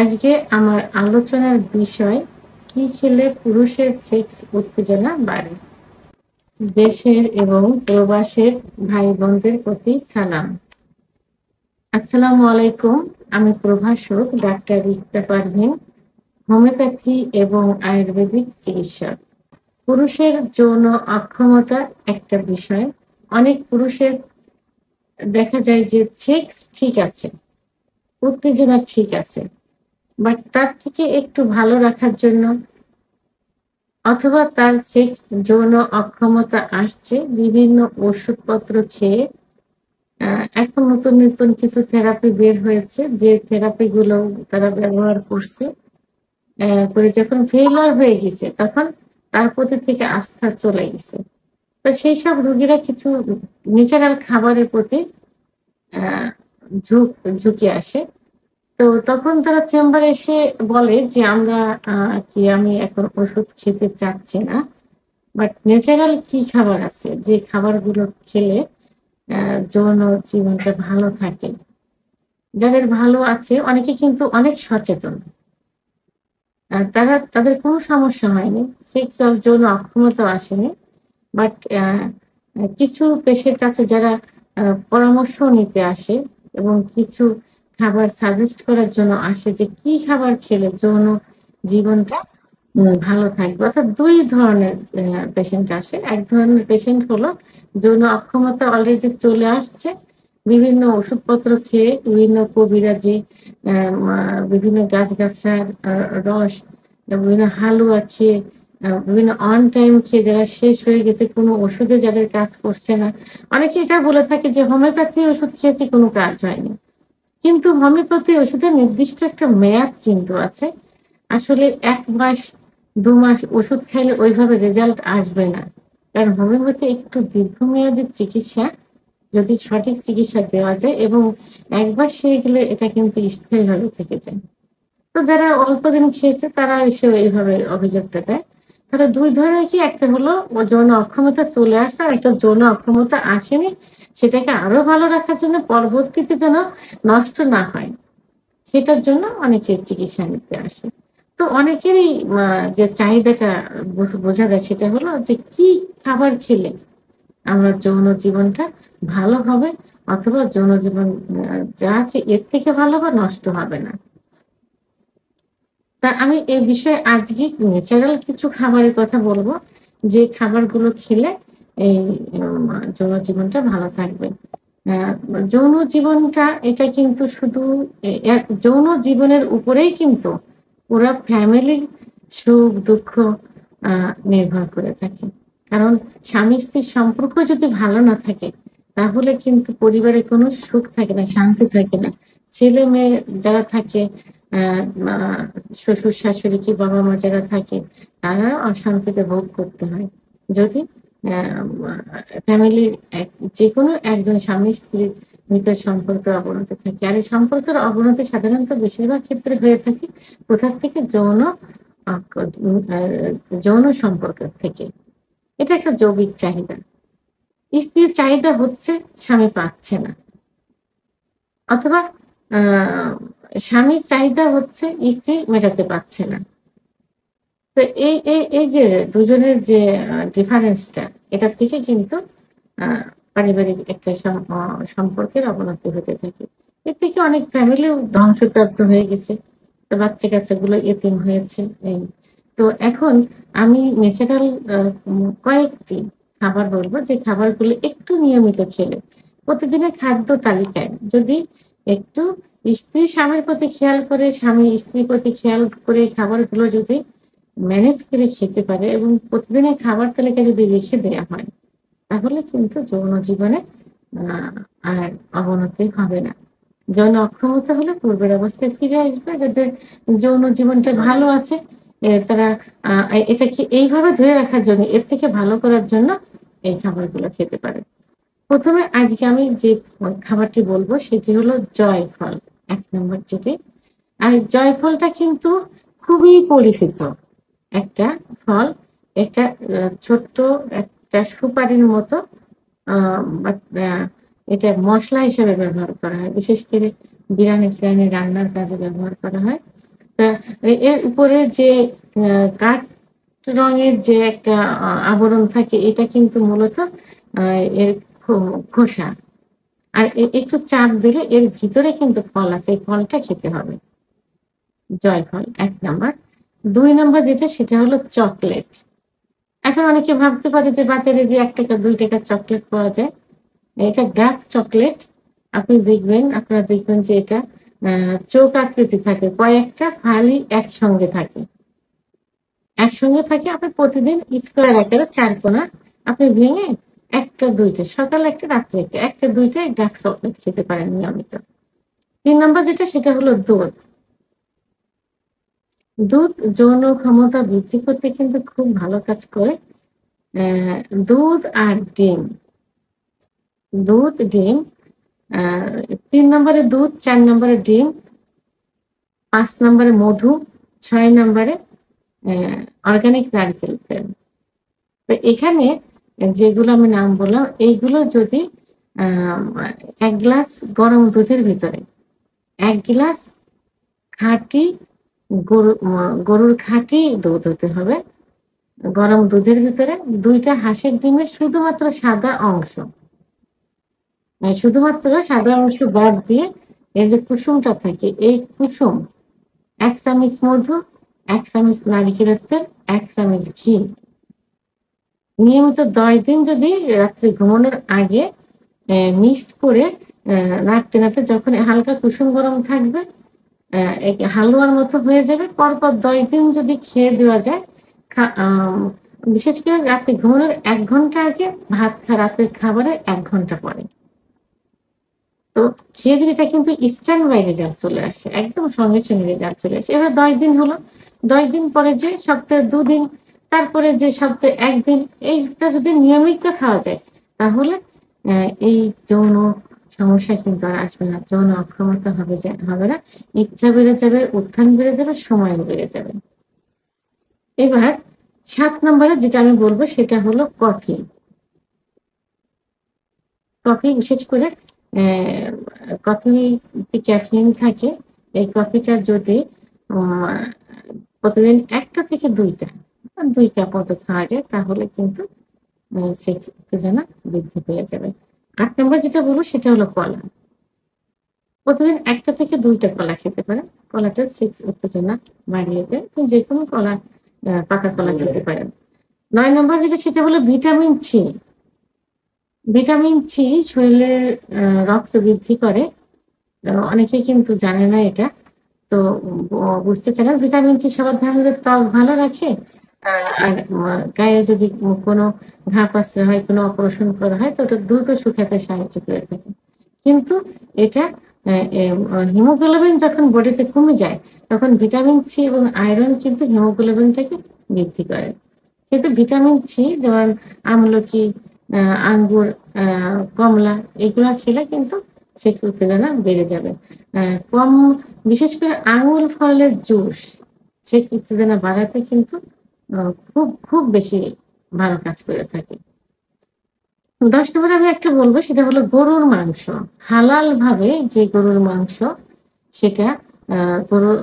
আজকে আমার আলোচনার বিষয় কি খেলে পুরুষের সেক্স উত্তেজনা বাড়ে। দেশের এবং প্রবাসের ভাই বোনদের প্রতি সালাম। আসসালামু আলাইকুম। আমি প্রভাষক ডাক্তার রিক্তা পারভীন, হোমিওপ্যাথি এবং আয়ুর্বেদিক চিকিৎসক। পুরুষের যৌন অক্ষমতা একটা বিষয়। অনেক পুরুষের দেখা যায় যে সেক্স ঠিক আছে, উত্তেজনা ঠিক আছে, বাট তার থেকে একটু ভালো রাখার জন্য অথবা তার সেক্স যৌন অক্ষমতা আসছে বিভিন্ন ওষুধপত্র খেয়ে। এখন নতুন নতুন কিছু থেরাপি বের হয়েছে, যে থেরাপি গুলো তারা ব্যবহার করছে, করে যখন ফেইলিওর হয়ে গেছে তখন তার প্রতি থেকে আস্থা চলে গেছে। তো সেই সব রোগীরা কিছু ন্যাচারাল খাবারের প্রতি আহ ঝুঁকি আসে। তো তখন তারা চেম্বারে এসে বলে যে আমরা আমি এখন ওষুধ খেতে চাচ্ছি না, বাট ন্যাচারাল কি খাবার আছে যে খাবারগুলো খেলে যৌন জীবনটা ভালো থাকে। যাদের ভালো আছে অনেকে কিন্তু অনেক সচেতন, তাদের কোনো সমস্যা হয়নি, সেক্স যৌন অক্ষমতা আসেনি। বাট কিছু পেশেন্ট আছে যারা পরামর্শ নিতে আসে এবং কিছু খাবার সাজেস্ট করার জন্য আসে যে কি খাবার খেলে যৌন জীবনটা ভালো থাকবে। অর্থাৎ দুই ধরনের পেশেন্ট আসে। এক ধরনের পেশেন্ট হলো যৌন অক্ষমতা অলরেডি চলে আসছে, বিভিন্ন ওষুধপত্র খেয়ে, বিভিন্ন কবিরাজি, বিভিন্ন গাছগাছার রস, বিভিন্ন হালুয়া খেয়ে, বিভিন্ন অন টাইম খেয়ে যারা শেষ হয়ে গেছে, কোনো ওষুধে যাদের কাজ করছে না। অনেকে এটা বলে থাকে যে হোমিওপ্যাথি ওষুধ খেয়েছি, কোনো কাজ হয়নি। কিন্তু হোমিওপ্যাথি ওষুধের নির্দিষ্ট একটা মেয়াদ কিন্তু আছে। আসলে ১ মাস ২ মাস ওষুধ খাইলে ওইভাবে রেজাল্ট আসবে না। কারণ হোমিওপ্যাথি একটু দীর্ঘমেয়াদী চিকিৎসা, যদি সঠিক চিকিৎসা দেওয়া যায় এবং একবার সেরে গেলে এটা কিন্তু স্থায়ীভাবে থেকে যায়। তো যারা অল্প দিন খেয়েছে তারা এসে এইভাবে অভিযোগটা দেয়। তাহলে ২ ধরনের কি, একটা হলো যৌন অক্ষমতা চলে আসছে, আর একটা যৌন অক্ষমতা আসেনি, সেটাকে আরো ভালো রাখার জন্য পরবর্তীতে যেন নষ্ট না হয়, সেটার জন্য অনেকে চিকিৎসা নিতে আসে। তো অনেকেরই যে চাহিদাটা বোঝা যায় সেটা হলো যে কি খাবার খেলে আমরা যৌন জীবনটা ভালো হবে, অথবা যৌন জীবন যা আছে এর থেকে ভালো বা নষ্ট হবে না। তা আমি এই বিষয়ে আজকে ন্যাচারাল কিছু খাবারের কথা বলবো, যে খাবারগুলো খেলে এই যৌন জীবনটা ভালো থাকবে। আহ, যৌন জীবনটা এটা কিন্তু শুধু যৌন জীবনের উপরেই কিন্তু পুরা ফ্যামিলির সুখ দুঃখ নির্ভর করে থাকে। কারণ স্বামী স্ত্রীর সম্পর্ক যদি ভালো না থাকে তাহলে কিন্তু পরিবারে কোনো সুখ থাকে না, শান্তি থাকে না। ছেলে মেয়ে যারা থাকে, আহ আহ, শ্বশুর শাশুড়ি কি বাবা মা যারা থাকে, তারা অশান্তিতে ভোগ করতে হয় যদি ফ্যামিলির যে কোনো একজন স্বামী স্ত্রীর ভিতর সম্পর্কের অবনতি থাকে। আর এই সম্পর্কের অবনতি সাধারণত বেশিরভাগ ক্ষেত্রে হয়ে থাকে কোথার থেকে, যৌন সম্পর্কের থেকে। এটা একটা যৌবিক চাহিদা। স্ত্রীর চাহিদা হচ্ছে, স্বামী পাচ্ছে না, অথবা আহ স্বামীর চাহিদা হচ্ছে, স্ত্রী মেটাতে পারছে না। তো এই এই এই যে দুজনের যে ডিফারেন্সটা, এটা থেকে কিন্তু আহ পারিবারিক একটা সম্পর্কের অবনতি হতে থাকে। এর থেকে অনেক ফ্যামিলিও ধ্বংসপ্রাপ্ত হয়ে গেছে, তো বাচ্চা কাচ্চাগুলো এতিম হয়েছে। এই তো এখন আমি ন্যাচারাল কয়েকটি খাবার বলবো, যে খাবারগুলো একটু নিয়মিত খেলে, প্রতিদিনের খাদ্য তালিকায় যদি একটু স্ত্রী স্বামীর প্রতি খেয়াল করে, স্বামী স্ত্রীর প্রতি খেয়াল করে খাবারগুলো যদি ম্যানেজ করে খেতে পারে এবং প্রতিদিনের খাবার তালিকা যদি রেখে দেওয়া হয়, তাহলে কিন্তু যৌন জীবনে আর অবনতি হবে না। যৌন অক্ষমতা হলে পূর্বের অবস্থায় ফিরে আসবে। যাদের যৌন জীবনটা ভালো আছে, তারা এটাকে এইভাবে ধরে রাখার জন্য, এর থেকে ভালো করার জন্য এই খাবারগুলো খেতে পারে। প্রথমে আজকে আমি যে খাবারটি বলবো সেটি হলো জয়ফল, ১ নম্বর যেটি। আর জয়ফলটা কিন্তু খুবই পরিচিত একটা ফল। এটা ছোট্ট একটা সুপারির মতো, বাট এটা মসলা হিসেবে ব্যবহার করা হয়, বিশেষ করে বিরিয়ানি টিরিয়ানি রান্নার কাজে ব্যবহার করা হয়। তা এর উপরে যে কাঠ রঙের যে একটা আবরণ থাকে এটা কিন্তু মূলত আ এর খোসা। আর একটু চাপ দিলে এর ভিতরে কিন্তু ফল আছে। এই ফলটা খেতে হবে। জয়ফল ১ নাম্বার। ২ নাম্বার যেটা সেটা হলো চকোলেট। এখন অনেকে ভাবতে পারে যে বাজারে যে ৳১ ৳২ চকোলেট পাওয়া যায়। এটা ডার্ক চকোলেট। আপনারা দেখবেন যে এটা আ চোখ আকৃতি থাকে। কয়েকটা ফালি একসঙ্গে থাকে। একসঙ্গে থাকে আপনি প্রতিদিন স্কয়ার আকারে ৪ কোণা আপনি ভেঙে ১ টা ২ টা সকালে ১ টা রাত্রে ১ টা। ১ টা ২ টা ডার্ক চকোলেট খেতে পারেন নিয়মিত। ৩ নাম্বার যেটা সেটা হলো দুধ। দুধ যৌন ক্ষমতা বৃদ্ধি করতে কিন্তু খুব ভালো কাজ করে। অ্যা দুধ আর ডিম। দুধ, ডিম আ ৩ নম্বরে দুধ, ৪ নম্বরে ডিম, ৫ নম্বরে মধু, ৬ নম্বরে অর্গানিক নারকেল তেল। তো এখানে যেগুলো আমি নাম বললাম এইগুলো যদি আ ১ গ্লাস গরম দুধের ভিতরে ১ গ্লাস খাঁটি গরুর খাঁটি দুধ হতে হবে। গরম দুধের ভিতরে ২ টা হাঁসের ডিমের শুধুমাত্র সাদা অংশ। শুধুমাত্র সাদা অংশ বাদ দিয়ে এর যে কুসুমটা থাকে এই কুসুম ১ চামচ মধু, ১ চামচ নারিকেলের তেল, ১ চামচ ঘি। নিয়মিত ১০ দিন যদি রাত্রে ঘুমানোর আগে মিক্সড করে নাড়তে যখন হালকা কুসুম গরম থাকবে, হালুয়ার মতো হয়ে যাবে। পরপর ১০ দিন যদি খেয়ে দেওয়া যায়, খা আম বিশেষ করে রাতে ঘুমানোর ১ ঘন্টা আগে, রাতের খাবারের ১ ঘন্টা পরে। তো খেয়ে দিলে এটা কিন্তু ইনস্ট্যান্ট বাই রেজাল্ট চলে আসে। একদম সঙ্গে রেজাল্ট চলে আসে। এবার ১০ দিন হলো। ১০ দিন পরে যে সপ্তাহে ২ দিন, তারপরে যে সপ্তাহে ১ দিন এইটা যদি নিয়মিত খাওয়া যায় তাহলে এই যৌন সমস্যা কিন্তু আর আসবে না। যৌন অক্ষমতা হবে না। ইচ্ছা বেড়ে যাবে, উত্থান বেড়ে যাবে, সময় বেড়ে যাবে। এবার ৭ নম্বরে যেটা আমি বলব সেটা হলো কফি। কফি বিশেষ করে কফিতে ক্যাফেইন থাকে। এই কফিটা যদি আ প্রতিদিন ১ টা থেকে ২ টা ২ কাপ মতো খাওয়া যায় তাহলে কিন্তু সেক্স উত্তেজনা বৃদ্ধি পেয়ে যাবে। ৮ নম্বর যেটা বলব সেটা হলো কলা। প্রতিদিন ১ টা থেকে ২ টা কলা খেতে পারেন। কলাটা সেক্স উত্তেজনা বাড়িয়ে দেয়। যেকোনো কলা পাকা কলা খেতে পারেন। ৯ নম্বর যেটা সেটা হলো ভিটামিন সি। ভিটামিন সি শরীরে রক্ত বৃদ্ধি করে। অনেকেই কিন্তু জানে না এটা। তো বুঝতে চায় না। ভিটামিন সি সবার ধারণা ত্বক ভালো রাখে। আ আর গায়ে যদি কোনো ঘা-পাশরা হয়, কোনো অপারেশন করা হয় তো ওটা দ্রুত শুকাতে সাহায্য করে থাকে। কিন্তু এটা অ্যা এম হিমোগ্লোবিন যখন বডিতে কমে যায়, তখন ভিটামিন সি এবং আয়রন কিন্তু হিমোগ্লোবিনটাকে বৃদ্ধি করে। কিন্তু ভিটামিন সি যেমন আমলকি, আ আঙ্গুর, আ কমলা এগুলা খেলে কিন্তু সেক্স উত্তেজনা বেড়ে যাবে। আ কম বিশেষ করে আঙুর ফলের জুস সেক্স উত্তেজনা বাড়াতে কিন্তু আ খুব বেশি ভালো কাজ করে থাকে। ১০ নম্বরে আমি একটা বলব সেটা হলো গরুর মাংস। হালাল ভাবে যে গরুর মাংস সেটা আ গরুর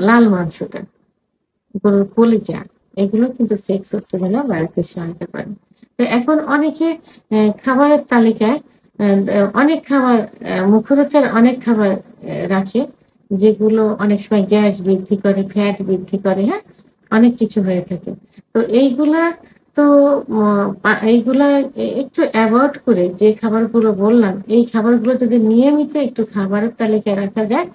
লাল মাংসটা, গরুর কলিজা এগুলো কিন্তু সেক্স উত্তেজনা বাড়াতে সহায়তা করে। তো এখন অনেকে খাবারের তালিকায় অনেক খাবার মুখরোচক অনেক খাবার রাখে যেগুলো অনেক সময় গ্যাস বৃদ্ধি করে, ফ্যাট বৃদ্ধি করে, হ্যাঁ? অনেক কিছু হয়ে থাকে। তো এইগুলা তো ম এইগুলা একটু এভয়েড করে যে খাবারগুলো বললাম, এই খাবারগুলো যদি নিয়মিত একটু খাবারের তালিকায় রাখা যায়,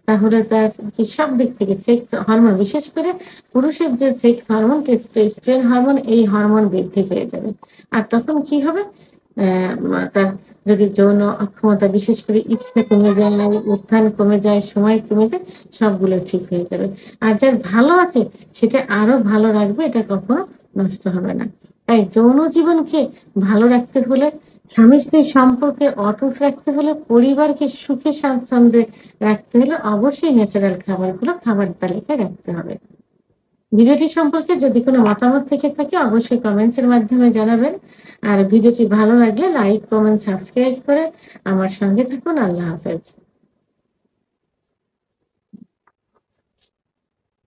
তাহলে তার সব দিক থেকে সেক্স হরমোন বিশেষ করে পুরুষের যে সেক্স হরমোন টেস্টোস্টেরন হরমোন এই হরমোন বৃদ্ধি পেয়ে যাবে। আর তখন কি হবে? তার যদি যৌন অক্ষমতা বিশেষ করে ইচ্ছা কমে যায়, উত্থান কমে যায়, সময় কমে যায় সবগুলো ঠিক হয়ে যাবে। আর যার ভালো আছে সেটা আরো ভালো রাখবে এটা কখনো নষ্ট হবে না। তাই যৌন জীবনকে ভালো রাখতে হলে, স্বামী-স্ত্রীর সম্পর্কে অটুট রাখতে হলে, পরিবারকে সুখে স্বাচ্ছন্দ্যে রাখতে হলে অবশ্যই ন্যাচারাল খাবারগুলো খাবার তালিকায় রাখতে হবে। ভিডিওটি সম্পর্কে যদি কোনো মতামত থেকে থাকে অবশ্যই কমেন্টস এর মাধ্যমে জানাবেন। আর ভিডিওটি ভালো লাগলে লাইক, কমেন্ট, সাবস্ক্রাইব করে আমার সঙ্গে থাকুন। আল্লাহ হাফেজ।